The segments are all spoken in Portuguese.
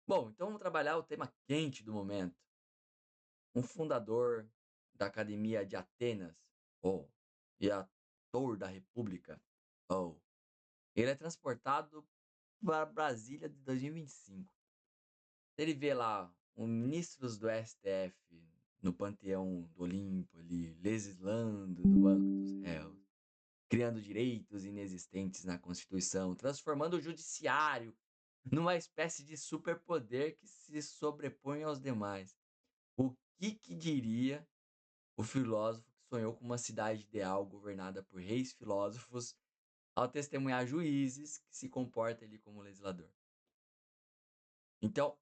Bom, então vamos trabalhar o tema quente do momento. Um fundador da Academia de Atenas, oh, e ator da República, oh, ele é transportado para Brasília de 2025. Ele vê lá os ministros do STF no panteão do Olimpo ali, legislando no banco dos réus, criando direitos inexistentes na Constituição, transformando o judiciário numa espécie de superpoder que se sobrepõe aos demais. O que diria o filósofo que sonhou com uma cidade ideal governada por reis filósofos ao testemunhar juízes que se comportam ali como legislador? Então,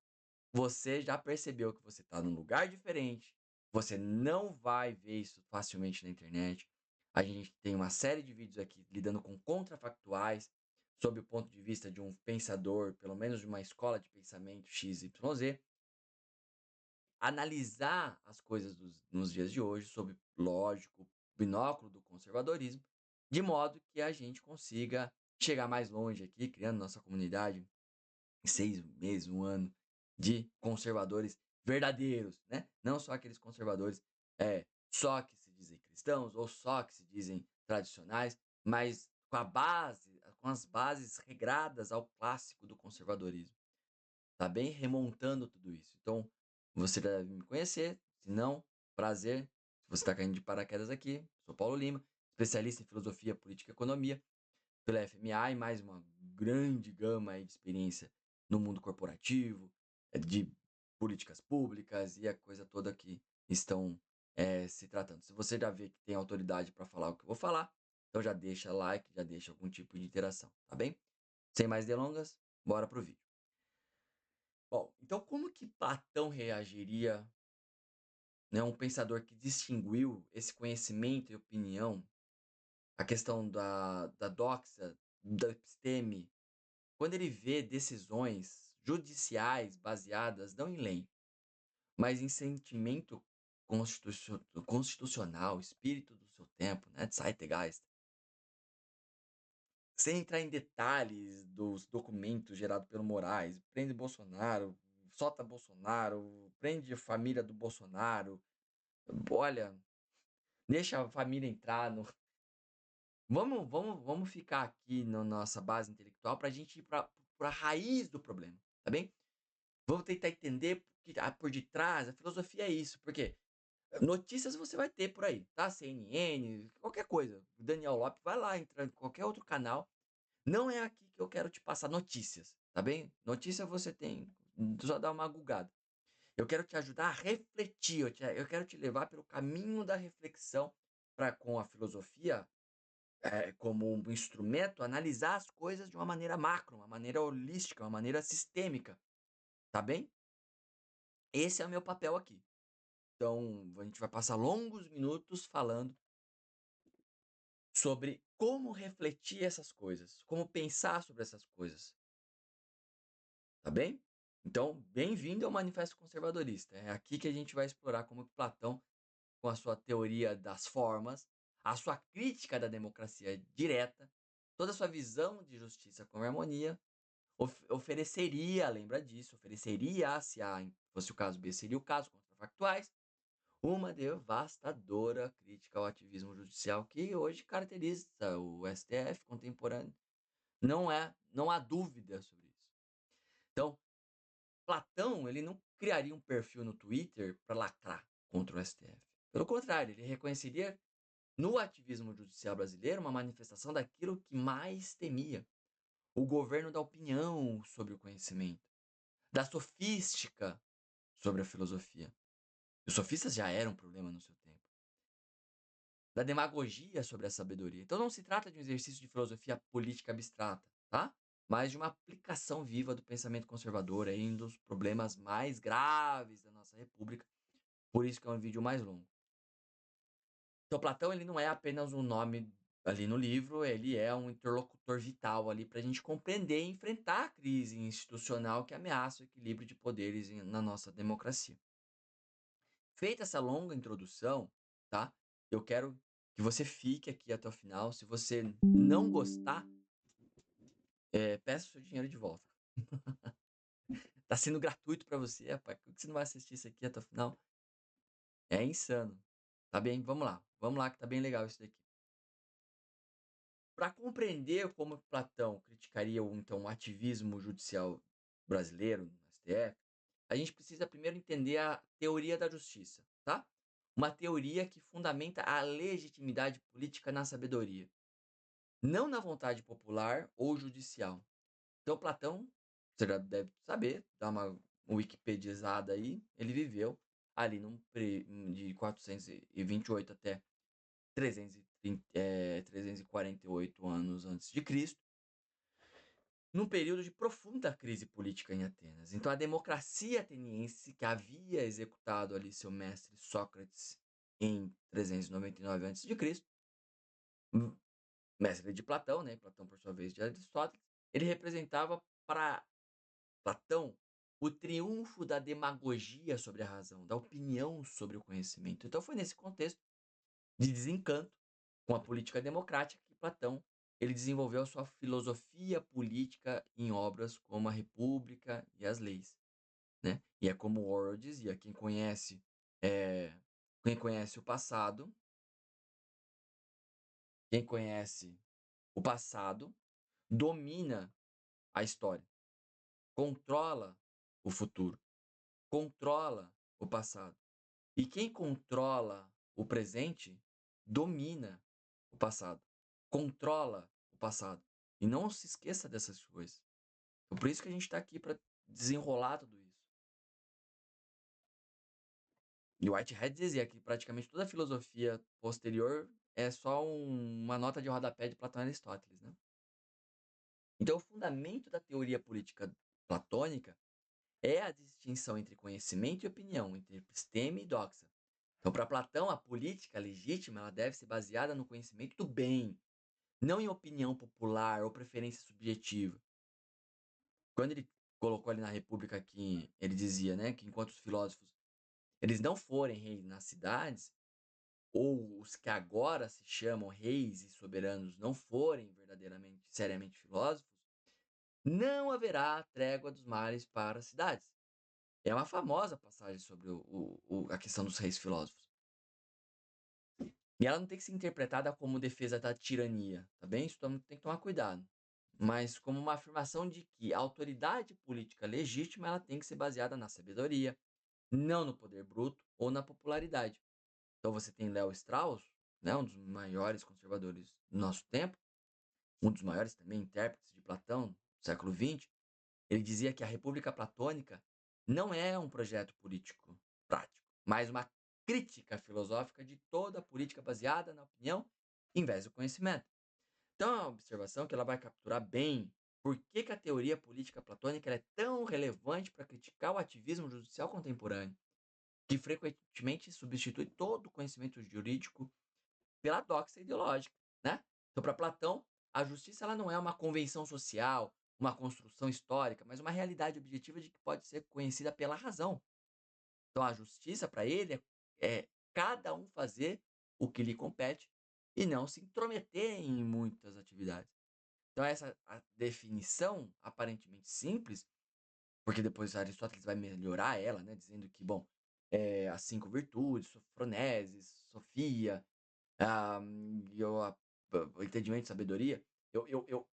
você já percebeu que você está num lugar diferente, você não vai ver isso facilmente na internet. A gente tem uma série de vídeos aqui lidando com contrafactuais sob o ponto de vista de um pensador, pelo menos de uma escola de pensamento XYZ, analisar as coisas nos dias de hoje sob, lógico, binóculo do conservadorismo, de modo que a gente consiga chegar mais longe aqui, criando nossa comunidade em 6 meses, um ano, de conservadores verdadeiros, né? Não só aqueles conservadores só que se dizem cristãos ou só que se dizem tradicionais, mas com as bases regradas ao clássico do conservadorismo, tá bem? Remontando tudo isso. Então, você deve me conhecer, se não, prazer. Se você está caindo de paraquedas aqui, sou Paulo Lima, especialista em filosofia, política e economia pela FMA e mais uma grande gama aí de experiência no mundo corporativo, de políticas públicas e a coisa toda que estão se tratando. Se você já vê que tem autoridade para falar o que eu vou falar, então já deixa like, já deixa algum tipo de interação, tá bem? Sem mais delongas, bora pro vídeo. Bom, então como que Platão reagiria, né, um pensador que distinguiu esse conhecimento e opinião, a questão da doxa, da episteme, quando ele vê decisões judiciais baseadas não em lei, mas em sentimento constitucional, espírito do seu tempo, né, Zeitgeist, sem entrar em detalhes dos documentos gerados pelo Moraes, prende Bolsonaro, solta Bolsonaro, prende a família do Bolsonaro, olha, deixa a família entrar no. Vamos ficar aqui na nossa base intelectual para a gente ir para a raiz do problema, tá bem? Vamos tentar entender porque, por detrás, a filosofia é isso, porque notícias você vai ter por aí, tá? CNN, qualquer coisa. O Daniel Lopes vai lá, entra em qualquer outro canal. Não é aqui que eu quero te passar notícias, tá bem? Notícia você tem, só dá uma gulgada. Eu quero te ajudar a refletir, eu quero te levar pelo caminho da reflexão para com a filosofia como um instrumento, analisar as coisas de uma maneira macro, uma maneira holística, uma maneira sistêmica, tá bem? Esse é o meu papel aqui. Então, a gente vai passar longos minutos falando sobre como refletir essas coisas, como pensar sobre essas coisas, tá bem? Então, bem-vindo ao Manifesto Conservadorista. É aqui que a gente vai explorar como Platão, com a sua teoria das formas, a sua crítica da democracia direta, toda a sua visão de justiça com harmonia, ofereceria, lembra disso, ofereceria, se fosse o caso B, seria o caso, contrafactuais, uma devastadora crítica ao ativismo judicial que hoje caracteriza o STF contemporâneo. Não há dúvida sobre isso. Então, Platão, ele não criaria um perfil no Twitter para lacrar contra o STF. Pelo contrário, ele reconheceria no ativismo judicial brasileiro uma manifestação daquilo que mais temia: o governo da opinião sobre o conhecimento, da sofística sobre a filosofia. Os sofistas já eram um problema no seu tempo. Da demagogia sobre a sabedoria. Então não se trata de um exercício de filosofia política abstrata, tá? Mas de uma aplicação viva do pensamento conservador aí, um dos problemas mais graves da nossa república. Por isso que é um vídeo mais longo. Então Platão, ele não é apenas um nome ali no livro, ele é um interlocutor vital ali para a gente compreender e enfrentar a crise institucional que ameaça o equilíbrio de poderes na nossa democracia. Feita essa longa introdução, tá? Eu quero que você fique aqui até o final. Se você não gostar, peça o seu dinheiro de volta. Tá sendo gratuito pra você, rapaz. Por que você não vai assistir isso aqui até o final? É insano. Tá bem? Vamos lá. Vamos lá que tá bem legal isso daqui. Para compreender como Platão criticaria o ativismo judicial brasileiro no STF, a gente precisa primeiro entender a teoria da justiça, tá? Uma teoria que fundamenta a legitimidade política na sabedoria, não na vontade popular ou judicial. Então, Platão, você já deve saber, dá uma wikipedizada aí, ele viveu ali de 428 até 348 anos antes de Cristo, num período de profunda crise política em Atenas. Então, a democracia ateniense, que havia executado ali seu mestre Sócrates em 399 a.C., mestre de Platão, né? Platão, por sua vez, de Aristóteles, ele representava para Platão o triunfo da demagogia sobre a razão, da opinião sobre o conhecimento. Então, foi nesse contexto de desencanto com a política democrática que Platão ele desenvolveu a sua filosofia política em obras como a República e as Leis, né? E é como Orwell dizia, é, quem conhece o passado, quem conhece o passado domina a história, controla o futuro, controla o passado. E quem controla o presente domina o passado, controla o passado. E não se esqueça dessas coisas. Então, por isso que a gente está aqui para desenrolar tudo isso. E Whitehead dizia que praticamente toda a filosofia posterior é só uma nota de rodapé de Platão e Aristóteles, né? Então, o fundamento da teoria política platônica é a distinção entre conhecimento e opinião, entre episteme e doxa. Então, para Platão, a política legítima ela deve ser baseada no conhecimento do bem, não em opinião popular ou preferência subjetiva. Quando ele colocou ali na República que ele dizia, né, que enquanto os filósofos eles não forem reis nas cidades, ou os que agora se chamam reis e soberanos não forem verdadeiramente, seriamente filósofos, não haverá trégua dos mares para as cidades. É uma famosa passagem sobre a questão dos reis filósofos. E ela não tem que ser interpretada como defesa da tirania, tá bem? Isso tem que tomar cuidado. Mas como uma afirmação de que a autoridade política legítima ela tem que ser baseada na sabedoria, não no poder bruto ou na popularidade. Então você tem Léo Strauss, né, um dos maiores conservadores do nosso tempo, um dos maiores também intérpretes de Platão do século XX. Ele dizia que a República Platônica não é um projeto político prático, mas uma crítica filosófica de toda a política baseada na opinião em vez do conhecimento. Então é uma observação que ela vai capturar bem por que a teoria política platônica é tão relevante para criticar o ativismo judicial contemporâneo, que frequentemente substitui todo o conhecimento jurídico pela doxa ideológica, né? Então, para Platão, a justiça ela não é uma convenção social, uma construção histórica, mas uma realidade objetiva de que pode ser conhecida pela razão. Então, a justiça para ele é cada um fazer o que lhe compete e não se intrometer em muitas atividades. Então, essa a definição aparentemente simples, porque depois Aristóteles vai melhorar ela, né, dizendo que, bom, as 5 virtudes, sofroneses, sofia, ah, e o entendimento, sabedoria, eu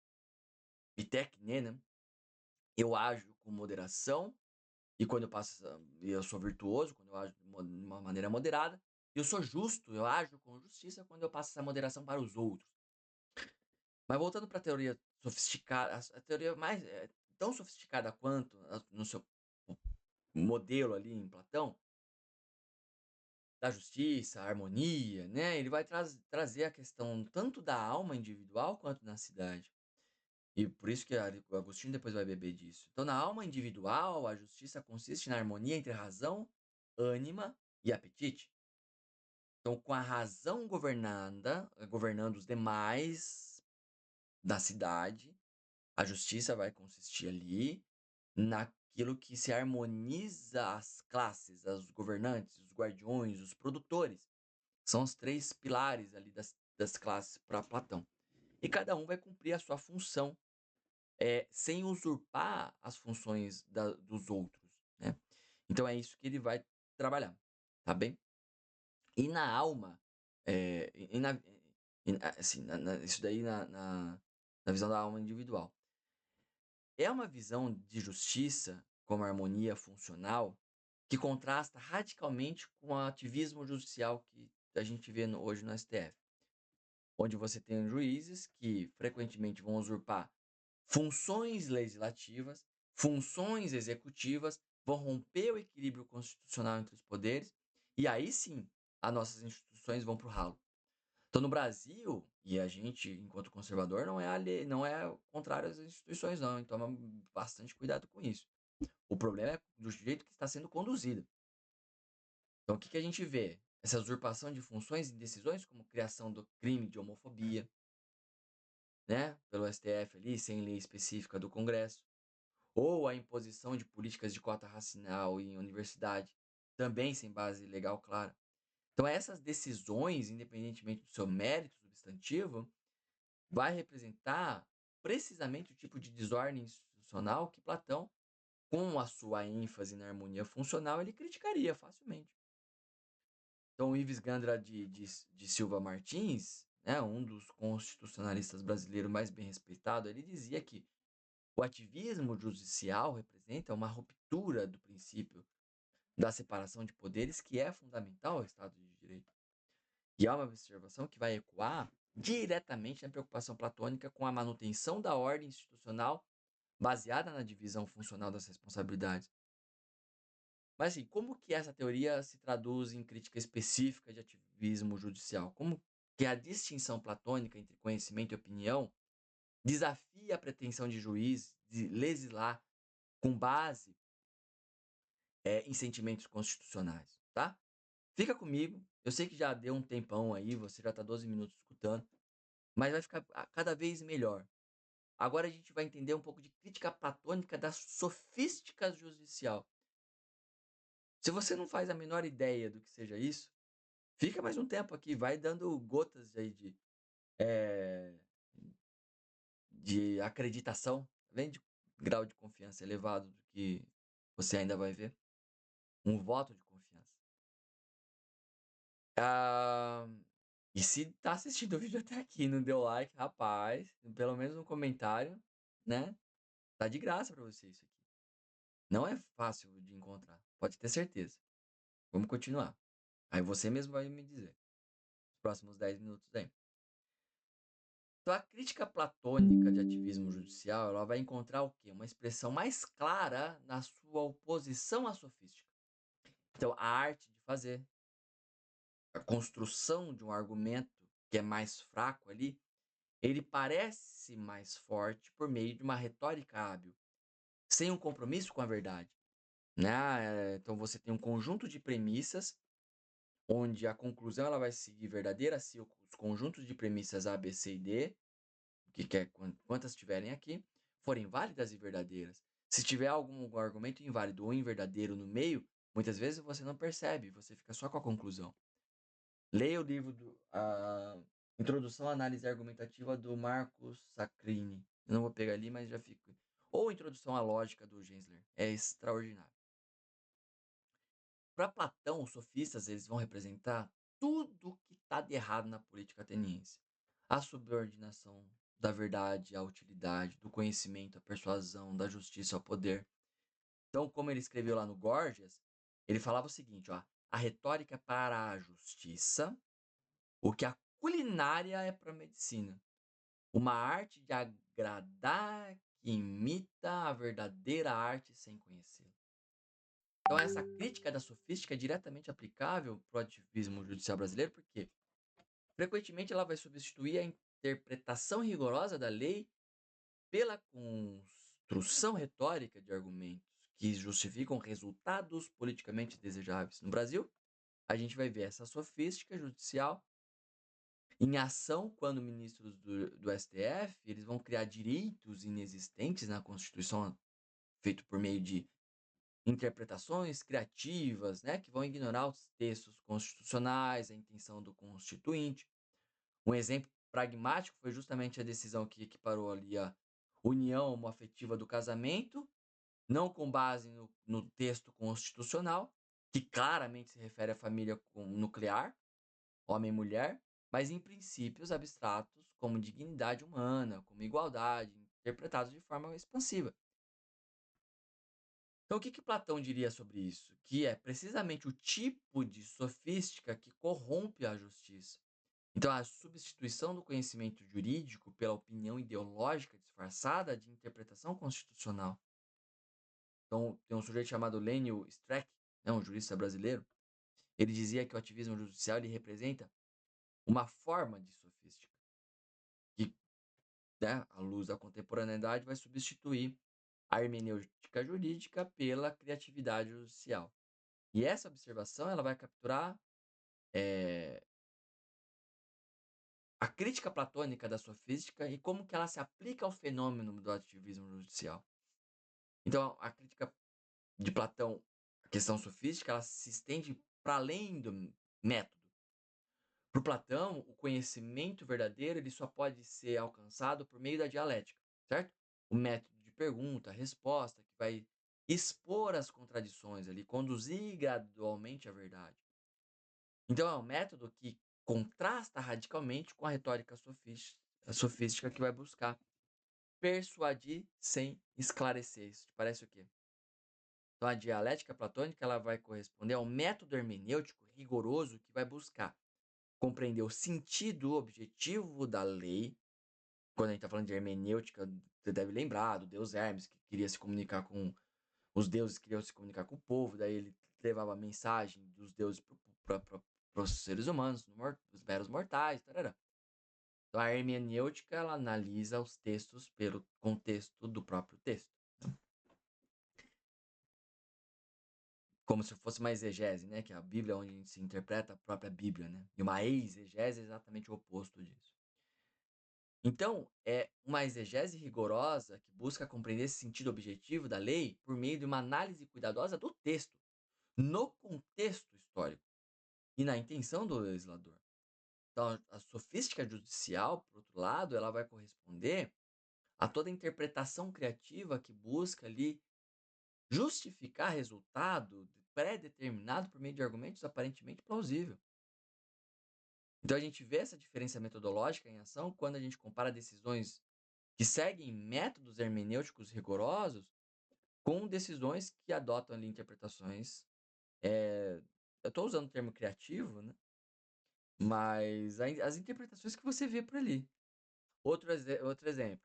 e tecne, né? Eu ajo com moderação e quando eu passo, eu sou virtuoso quando eu ajo de uma maneira moderada. Eu sou justo, eu ajo com justiça quando eu passo essa moderação para os outros. Mas voltando para a teoria sofisticada, a teoria mais tão sofisticada quanto no seu modelo ali em Platão, da justiça, a harmonia, né? Ele vai trazer a questão tanto da alma individual quanto da cidade. E por isso que o Agostinho depois vai beber disso. Então, na alma individual, a justiça consiste na harmonia entre razão, ânima e apetite. Então, com a razão governando os demais da cidade, a justiça vai consistir ali naquilo que se harmoniza as classes, os governantes, os guardiões, os produtores. São os 3 pilares ali das classes para Platão. E cada um vai cumprir a sua função sem usurpar as funções dos outros, né? Então é isso que ele vai trabalhar, tá bem? E na alma, e assim, isso daí na visão da alma individual. É uma visão de justiça como harmonia funcional que contrasta radicalmente com o ativismo judicial que a gente vê hoje no STF, onde você tem juízes que frequentemente vão usurpar funções legislativas, funções executivas, vão romper o equilíbrio constitucional entre os poderes, e aí sim as nossas instituições vão para o ralo. Então, no Brasil, e a gente, enquanto conservador, não é contrário às instituições, não. Então, toma bastante cuidado com isso. O problema é do jeito que está sendo conduzida. Então, o que a gente vê? Essa usurpação de funções e decisões, como criação do crime de homofobia, né, pelo STF ali, sem lei específica do Congresso, ou a imposição de políticas de cota racial em universidade, também sem base legal clara. Então, essas decisões, independentemente do seu mérito substantivo, vai representar precisamente o tipo de desordem institucional que Platão, com a sua ênfase na harmonia funcional, ele criticaria facilmente. Então, Ives Gandra de Silva Martins, né, um dos constitucionalistas brasileiros mais bem respeitados, ele dizia que o ativismo judicial representa uma ruptura do princípio da separação de poderes que é fundamental ao Estado de Direito. E é uma observação que vai ecoar diretamente na preocupação platônica com a manutenção da ordem institucional baseada na divisão funcional das responsabilidades. Mas assim, como que essa teoria se traduz em crítica específica de ativismo judicial? Como que a distinção platônica entre conhecimento e opinião desafia a pretensão de juiz de legislar com base em sentimentos constitucionais, tá? Fica comigo, eu sei que já deu um tempão aí, você já está 12 minutos escutando, mas vai ficar cada vez melhor. Agora a gente vai entender um pouco de crítica platônica da sofística judicial. Se você não faz a menor ideia do que seja isso, fica mais um tempo aqui, vai dando gotas aí eh, de acreditação, além de grau de confiança elevado do que você ainda vai ver. Um voto de confiança. Ah, e se tá assistindo o vídeo até aqui e não deu like, rapaz, pelo menos um comentário, né? Tá de graça pra você isso aqui. Não é fácil de encontrar, pode ter certeza. Vamos continuar. Aí você mesmo vai me dizer. Os próximos 10 minutos aí. Então, a crítica platônica de ativismo judicial, ela vai encontrar o quê? Uma expressão mais clara na sua oposição à sofística. Então, a arte de fazer, a construção de um argumento que é mais fraco ali, ele parece mais forte por meio de uma retórica hábil, sem um compromisso com a verdade, né? Então você tem um conjunto de premissas onde a conclusão ela vai seguir verdadeira se os conjuntos de premissas A, B, C e D, que quer quantas tiverem aqui, forem válidas e verdadeiras. Se tiver algum argumento inválido ou inverdadeiro no meio, muitas vezes você não percebe, você fica só com a conclusão. Leia o livro Introdução à Análise Argumentativa do Marcos Sacrini. Eu não vou pegar ali, mas já fico. Ou Introdução à Lógica do Gensler. É extraordinário. Para Platão, os sofistas eles vão representar tudo que está de errado na política ateniense. A subordinação da verdade à utilidade, do conhecimento à persuasão, da justiça ao poder. Então, como ele escreveu lá no Gorgias, ele falava o seguinte, ó, a retórica é para a justiça, o que a culinária é para a medicina. Uma arte de agradar que imita a verdadeira arte sem conhecê-la. Então, essa crítica da sofística é diretamente aplicável para o ativismo judicial brasileiro, porque frequentemente ela vai substituir a interpretação rigorosa da lei pela construção retórica de argumentos que justificam resultados politicamente desejáveis. No Brasil, a gente vai ver essa sofística judicial em ação quando ministros do STF eles vão criar direitos inexistentes na Constituição feito por meio de interpretações criativas, né, que vão ignorar os textos constitucionais, a intenção do constituinte. Um exemplo pragmático foi justamente a decisão que equiparou ali união homoafetiva do casamento, não com base no texto constitucional, que claramente se refere à família nuclear, homem e mulher, mas em princípios abstratos como dignidade humana, como igualdade, interpretados de forma expansiva. Então, o que Platão diria sobre isso? Que é precisamente o tipo de sofística que corrompe a justiça. Então, a substituição do conhecimento jurídico pela opinião ideológica disfarçada de interpretação constitucional. Então, tem um sujeito chamado Lênio Streck, um jurista brasileiro. Ele dizia que o ativismo judicial ele representa uma forma de sofística que, né, à luz da contemporaneidade, vai substituir a hermenêutica jurídica pela criatividade judicial. E essa observação ela vai capturar a crítica platônica da sofística e como que ela se aplica ao fenômeno do ativismo judicial. Então, a crítica de Platão, a questão sofística, ela se estende para além do método. Para Platão, o conhecimento verdadeiro ele só pode ser alcançado por meio da dialética, certo? O método de pergunta, resposta, que vai expor as contradições ali, conduzir gradualmente à verdade. Então, é um método que contrasta radicalmente com a retórica sofística que vai buscar persuadir sem esclarecer. Isso te parece o quê? Então, a dialética platônica ela vai corresponder ao método hermenêutico rigoroso que vai buscar compreender o sentido objetivo da lei. Quando a gente está falando de hermenêutica, você deve lembrar do deus Hermes, que queria se comunicar com os deuses, queriam se comunicar com o povo, daí ele levava a mensagem dos deuses para os seres humanos, os meros mortais, tarará. Então a hermenêutica ela analisa os textos pelo contexto do próprio texto, né? Como se fosse uma exegese, né? Que é a Bíblia onde se interpreta a própria Bíblia, né? E uma exegese é exatamente o oposto disso. Então, é uma exegese rigorosa que busca compreender esse sentido objetivo da lei por meio de uma análise cuidadosa do texto, no contexto histórico e na intenção do legislador. Então, a sofística judicial, por outro lado, ela vai corresponder a toda interpretação criativa que busca ali justificar resultado pré-determinado por meio de argumentos aparentemente plausíveis. Então, a gente vê essa diferença metodológica em ação quando a gente compara decisões que seguem métodos hermenêuticos rigorosos com decisões que adotam ali interpretações. Eu estou usando o termo criativo, né? Mas as interpretações que você vê por ali. Outro exemplo,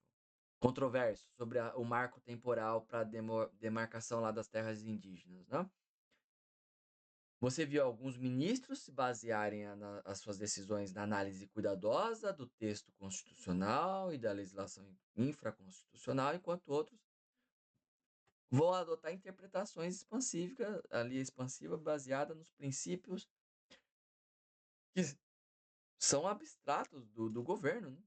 controverso, sobre o marco temporal para demarcação lá das terras indígenas, né? Você viu alguns ministros se basearem as suas decisões na análise cuidadosa do texto constitucional e da legislação infraconstitucional, enquanto outros vão adotar interpretações expansivas baseadas nos princípios que são abstratos do governo, né?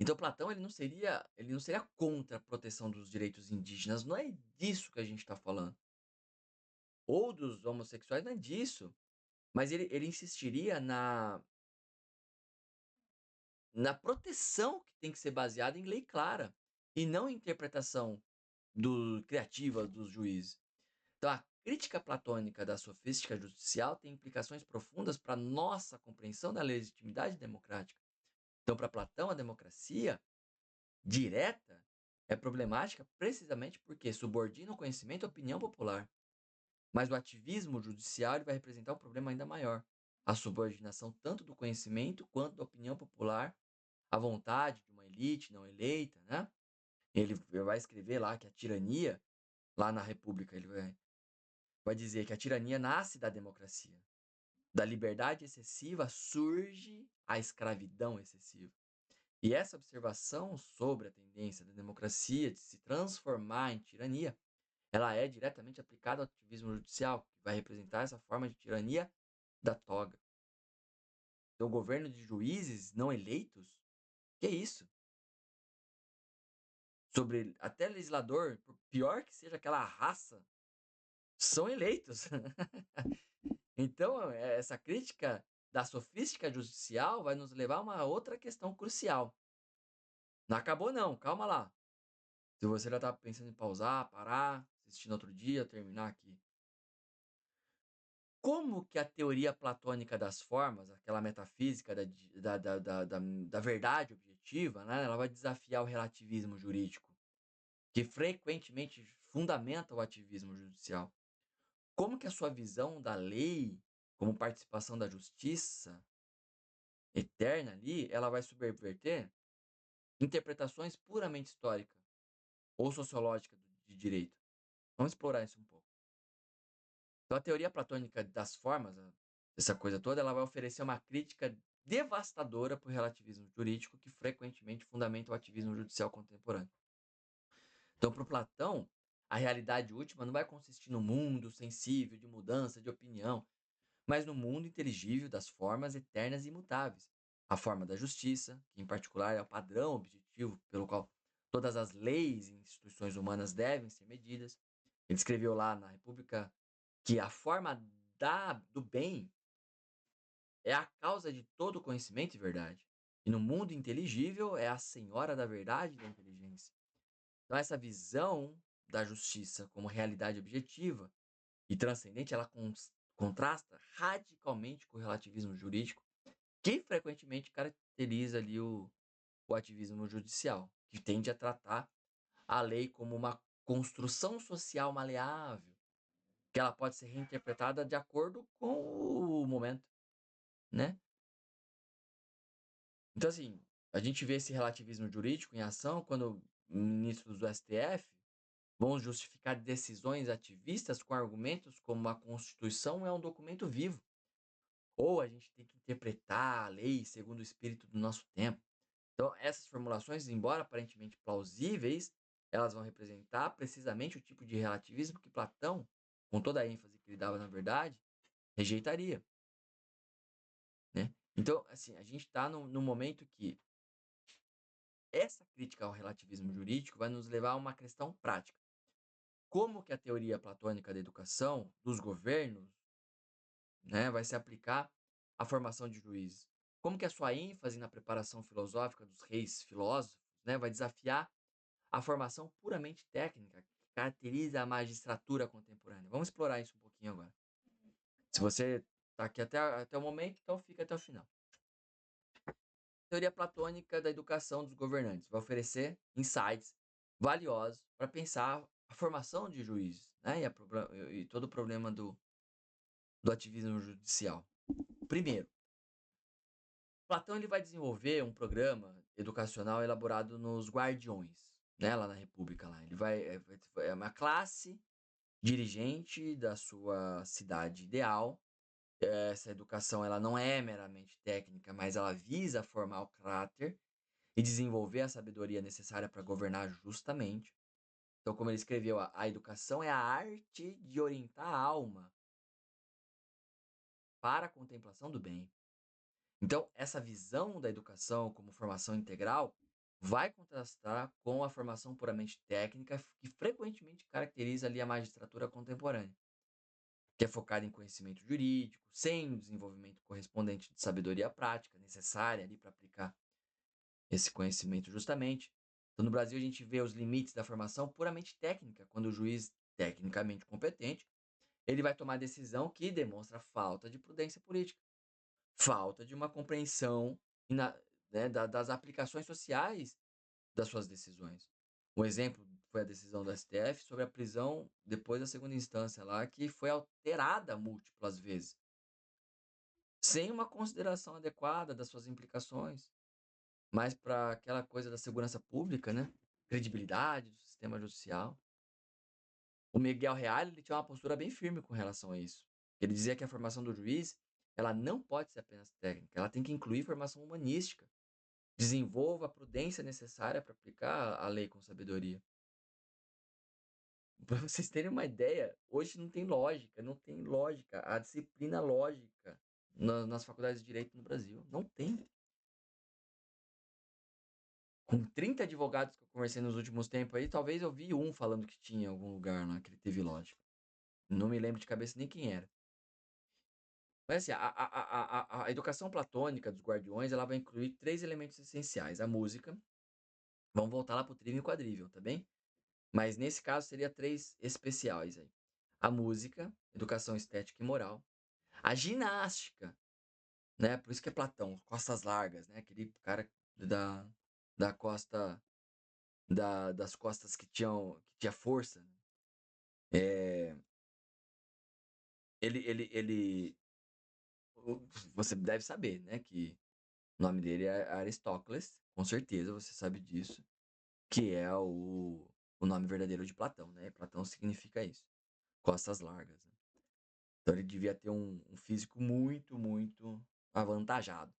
Então Platão ele não seria contra a proteção dos direitos indígenas, não é disso que a gente está falando. Ou dos homossexuais, não é disso. Mas ele insistiria na proteção que tem que ser baseada em lei clara e não em interpretação criativa dos juízes. Então, a crítica platônica da sofística judicial tem implicações profundas para nossa compreensão da legitimidade democrática. Então, para Platão, a democracia direta é problemática precisamente porque subordina o conhecimento à opinião popular. Mas o ativismo judiciário vai representar um problema ainda maior: a subordinação tanto do conhecimento quanto da opinião popular à vontade de uma elite não eleita, né? Ele vai escrever lá que a tirania, lá na República, ele vai dizer que a tirania nasce da democracia. Da liberdade excessiva surge a escravidão excessiva. E essa observação sobre a tendência da democracia de se transformar em tirania, ela é diretamente aplicada ao ativismo judicial, que vai representar essa forma de tirania da toga. Então, o governo de juízes não eleitos, que é isso? Sobre até legislador, por pior que seja aquela raça, são eleitos. Então, essa crítica da sofística judicial vai nos levar a uma outra questão crucial. Não acabou não, calma lá. Se você já tá pensando em pausar, parar, assistir no outro dia, terminar aqui. Como que a teoria platônica das formas, aquela metafísica da verdade objetiva, né, ela vai desafiar o relativismo jurídico, que frequentemente fundamenta o ativismo judicial? Como que a sua visão da lei, como participação da justiça eterna ali, ela vai subverter interpretações puramente históricas ou sociológicas de direito? Vamos explorar isso um pouco. Então, a teoria platônica das formas, essa coisa toda, ela vai oferecer uma crítica devastadora para o relativismo jurídico que frequentemente fundamenta o ativismo judicial contemporâneo. Então, para o Platão, a realidade última não vai consistir no mundo sensível de mudança de opinião, mas no mundo inteligível das formas eternas e imutáveis. A forma da justiça, que em particular é o padrão objetivo pelo qual todas as leis e instituições humanas devem ser medidas. Ele escreveu lá na República que a forma do bem é a causa de todo conhecimento e verdade. E no mundo inteligível é a senhora da verdade e da inteligência. Então, essa visão da justiça como realidade objetiva e transcendente, ela contrasta radicalmente com o relativismo jurídico, que frequentemente caracteriza ali o ativismo judicial, que tende a tratar a lei como uma construção social maleável, que ela pode ser reinterpretada de acordo com o momento, né? Então, assim, a gente vê esse relativismo jurídico em ação quando ministros do STF vão justificar decisões ativistas com argumentos como a Constituição é um documento vivo, ou a gente tem que interpretar a lei segundo o espírito do nosso tempo. Então, essas formulações, embora aparentemente plausíveis, elas vão representar precisamente o tipo de relativismo que Platão, com toda a ênfase que ele dava na verdade, rejeitaria, né? Então, assim, a gente está num momento que essa crítica ao relativismo jurídico vai nos levar a uma questão prática. Como que a teoria platônica da educação, dos governos, né, vai se aplicar à formação de juízes? Como que a sua ênfase na preparação filosófica dos reis filósofos, né, vai desafiar a formação puramente técnica que caracteriza a magistratura contemporânea? Vamos explorar isso um pouquinho agora. Se você está aqui até o momento, então fica até o final. Teoria platônica da educação dos governantes vai oferecer insights valiosos para pensar a formação de juízes, né, e todo o problema do ativismo judicial. Primeiro, Platão ele vai desenvolver um programa educacional elaborado nos Guardiões, né, lá na República. Lá. Ele é uma classe dirigente da sua cidade ideal. Essa educação ela não é meramente técnica, mas ela visa formar o caráter e desenvolver a sabedoria necessária para governar justamente. Então, como ele escreveu, a educação é a arte de orientar a alma para a contemplação do bem. Então, essa visão da educação como formação integral vai contrastar com a formação puramente técnica que frequentemente caracteriza ali a magistratura contemporânea, que é focada em conhecimento jurídico, sem o desenvolvimento correspondente de sabedoria prática necessária ali para aplicar esse conhecimento justamente. Então, no Brasil, a gente vê os limites da formação puramente técnica, quando o juiz, tecnicamente competente, ele vai tomar decisão que demonstra falta de prudência política, falta de uma compreensão né, das aplicações sociais das suas decisões. Um exemplo foi a decisão do STF sobre a prisão depois da segunda instância lá, que foi alterada múltiplas vezes, sem uma consideração adequada das suas implicações, mas para aquela coisa da segurança pública, né? Credibilidade do sistema judicial. O Miguel Reale ele tinha uma postura bem firme com relação a isso. Ele dizia que a formação do juiz ela não pode ser apenas técnica, ela tem que incluir formação humanística. Desenvolva a prudência necessária para aplicar a lei com sabedoria. Para vocês terem uma ideia, hoje não tem lógica, não tem lógica, a disciplina lógica nas faculdades de direito no Brasil. Não tem. Com 30 advogados que eu conversei nos últimos tempos aí, talvez eu vi um falando que tinha em algum lugar lá, que ele teve lógica. Não me lembro de cabeça nem quem era. Mas assim, a educação platônica dos guardiões, ela vai incluir três elementos essenciais. A música, Vamos voltar lá para o Trivium e Quadrivium, tá bem? Mas nesse caso seria 3 especiais aí. A música, educação estética e moral. A ginástica, né? Por isso que é Platão, costas largas, né? Aquele cara da, da costa, das costas que tinha força. Né? É, ele, você deve saber, né? Que o nome dele é Aristócles, com certeza você sabe disso, que é o nome verdadeiro de Platão, né? Platão significa isso, costas largas. Né? Então ele devia ter um físico muito, muito avantajado.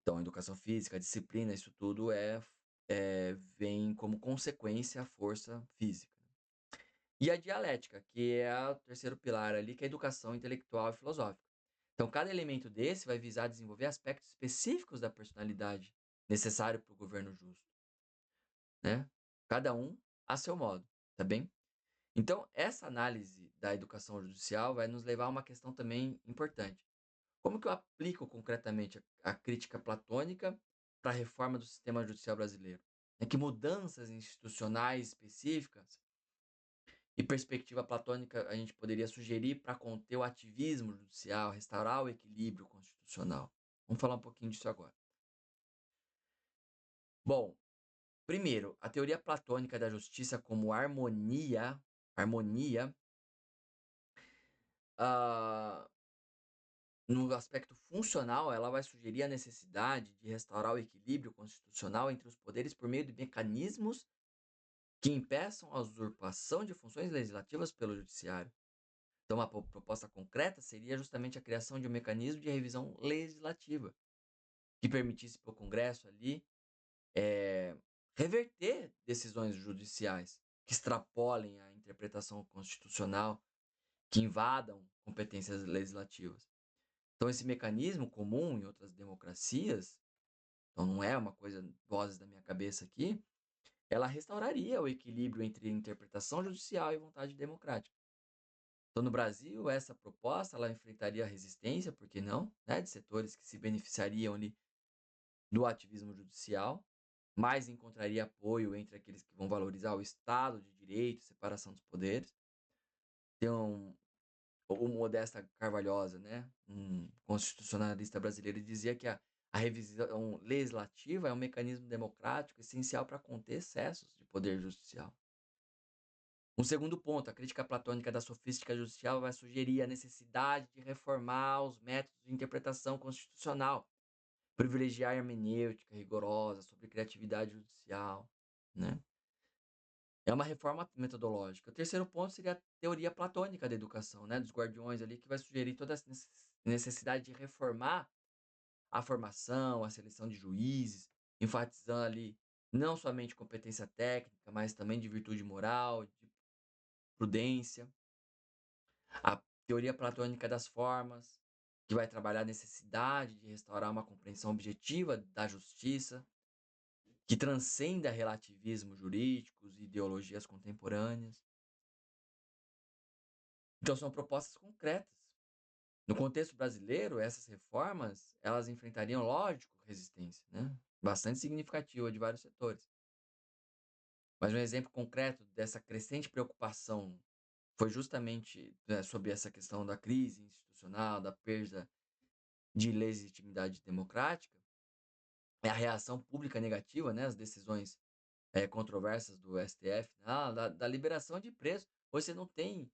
Então, a educação física, a disciplina, isso tudo vem como consequência a força física. E a dialética, que é o terceiro pilar ali, que é a educação intelectual e filosófica. Então, cada elemento desse vai visar desenvolver aspectos específicos da personalidade necessário para o governo justo, né? Cada um a seu modo, tá bem? Então, essa análise da educação judicial vai nos levar a uma questão também importante. Como que eu aplico concretamente a crítica platônica para a reforma do sistema judicial brasileiro? Que mudanças institucionais específicas e perspectiva platônica a gente poderia sugerir para conter o ativismo judicial, restaurar o equilíbrio constitucional? Vamos falar um pouquinho disso agora. Bom, primeiro, a teoria platônica da justiça como harmonia, ah, no aspecto funcional, ela vai sugerir a necessidade de restaurar o equilíbrio constitucional entre os poderes por meio de mecanismos que impeçam a usurpação de funções legislativas pelo judiciário. Então, uma proposta concreta seria justamente a criação de um mecanismo de revisão legislativa que permitisse para o Congresso ali reverter decisões judiciais que extrapolem a interpretação constitucional, que invadam competências legislativas. Então, esse mecanismo comum em outras democracias, então não é uma coisa vozes da minha cabeça aqui, ela restauraria o equilíbrio entre interpretação judicial e vontade democrática. Então, no Brasil, essa proposta ela enfrentaria a resistência, por que não, né, de setores que se beneficiariam ali do ativismo judicial, mas encontraria apoio entre aqueles que vão valorizar o Estado de Direito, separação dos poderes. Tem o Modesta Carvalhosa, né, um constitucionalista brasileiro, dizia que a revisão legislativa é um mecanismo democrático essencial para conter excessos de poder judicial. Um segundo ponto, a crítica platônica da sofística judicial vai sugerir a necessidade de reformar os métodos de interpretação constitucional, privilegiar a hermenêutica rigorosa sobre criatividade judicial, né? É uma reforma metodológica. O terceiro ponto seria a teoria platônica da educação, né, dos guardiões ali, que vai sugerir toda essa necessidade de reformar a formação, a seleção de juízes, enfatizando ali não somente competência técnica, mas também de virtude moral, de prudência. A teoria platônica das formas, que vai trabalhar a necessidade de restaurar uma compreensão objetiva da justiça, que transcenda relativismos jurídicos e ideologias contemporâneas. Então são propostas concretas. No contexto brasileiro, essas reformas, elas enfrentariam, lógico, resistência, né? Bastante significativa de vários setores. Mas um exemplo concreto dessa crescente preocupação foi justamente, né, sobre essa questão da crise institucional, da perda de legitimidade democrática, é a reação pública negativa, né, às decisões controversas do STF, da liberação de preso. Você não tem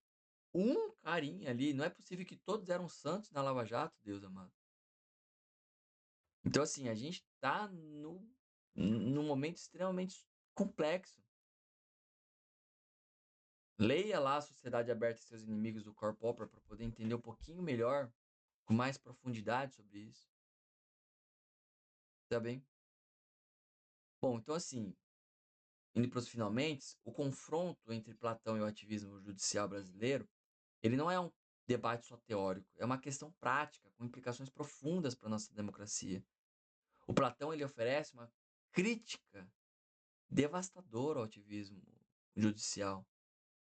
um carinha ali, não é possível que todos eram santos na Lava Jato, Deus amado. Então, assim, a gente está num momento extremamente complexo. Leia lá a Sociedade Aberta e seus inimigos do Karl Popper para poder entender um pouquinho melhor, com mais profundidade sobre isso. Tá bem? Bom, então assim, indo para os finalmente, o confronto entre Platão e o ativismo judicial brasileiro, ele não é um debate só teórico, é uma questão prática, com implicações profundas para a nossa democracia. O Platão ele oferece uma crítica devastadora ao ativismo judicial,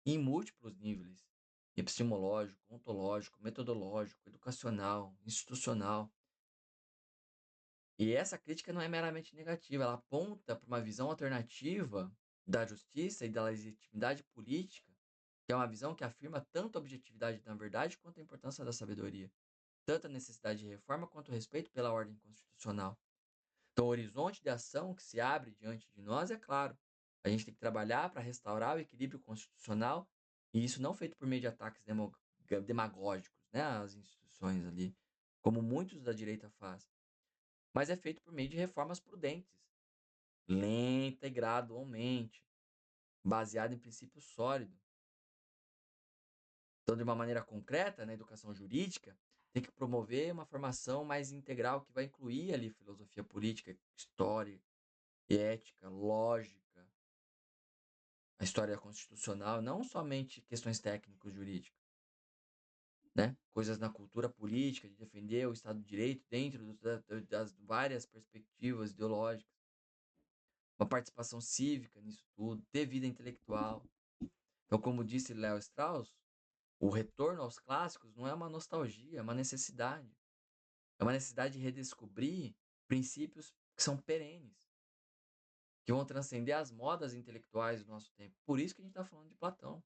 em múltiplos níveis, epistemológico, ontológico, metodológico, educacional, institucional. E essa crítica não é meramente negativa, ela aponta para uma visão alternativa da justiça e da legitimidade política, que é uma visão que afirma tanto a objetividade da verdade quanto a importância da sabedoria, tanto a necessidade de reforma quanto o respeito pela ordem constitucional. Então, o horizonte de ação que se abre diante de nós é claro. A gente tem que trabalhar para restaurar o equilíbrio constitucional, e isso não feito por meio de ataques demagógicos, né, às instituições ali, como muitos da direita fazem, mas é feito por meio de reformas prudentes, lenta e gradualmente, baseada em princípios sólidos. Então, de uma maneira concreta, na educação jurídica, tem que promover uma formação mais integral que vai incluir ali filosofia política, história, ética, lógica, a história constitucional, não somente questões técnico-jurídicas, né? Coisas na cultura política, de defender o Estado de Direito dentro das várias perspectivas ideológicas, uma participação cívica nisso tudo, ter vida intelectual. Então, como disse Léo Strauss, o retorno aos clássicos não é uma nostalgia, é uma necessidade. É uma necessidade de redescobrir princípios que são perenes, que vão transcender as modas intelectuais do nosso tempo. Por isso que a gente está falando de Platão.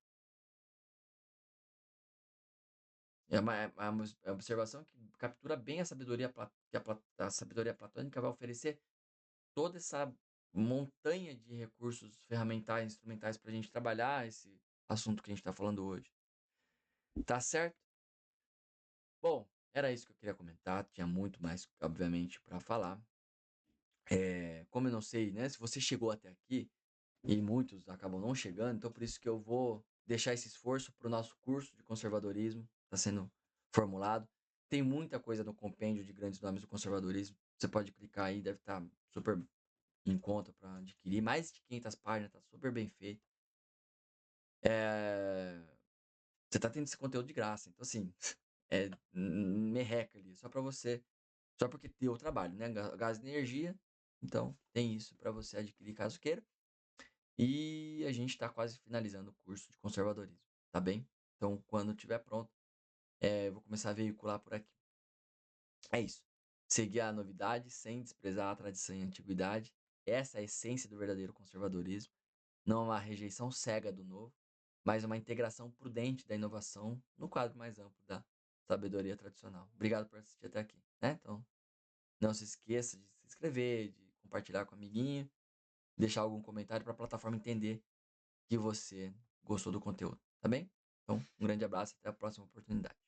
É uma observação que captura bem a sabedoria, que a sabedoria platônica vai oferecer toda essa montanha de recursos ferramentais, instrumentais para a gente trabalhar esse assunto que a gente está falando hoje. Tá certo? Bom, era isso que eu queria comentar. Tinha muito mais, obviamente, para falar. Como eu não sei, né, se você chegou até aqui, e muitos acabam não chegando, então por isso que eu vou deixar esse esforço para o nosso curso de conservadorismo, está sendo formulado. Tem muita coisa no compêndio de grandes nomes do conservadorismo. Você pode clicar aí, deve estar super em conta para adquirir. Mais de 500 páginas, está super bem feito. Você está tendo esse conteúdo de graça, então assim, merreca ali, só para você, só porque deu o trabalho, né? Gás e energia, então tem isso para você adquirir caso queira. E a gente está quase finalizando o curso de conservadorismo, tá bem? Então, quando estiver pronto, eu vou começar a veicular por aqui. É isso. Seguir a novidade sem desprezar a tradição e a antiguidade. Essa é a essência do verdadeiro conservadorismo. Não é uma rejeição cega do novo, mas uma integração prudente da inovação no quadro mais amplo da sabedoria tradicional. Obrigado por assistir até aqui, né? Então, não se esqueça de se inscrever, de compartilhar com o amiguinho, deixar algum comentário para a plataforma entender que você gostou do conteúdo, tá bem? Então, um grande abraço e até a próxima oportunidade.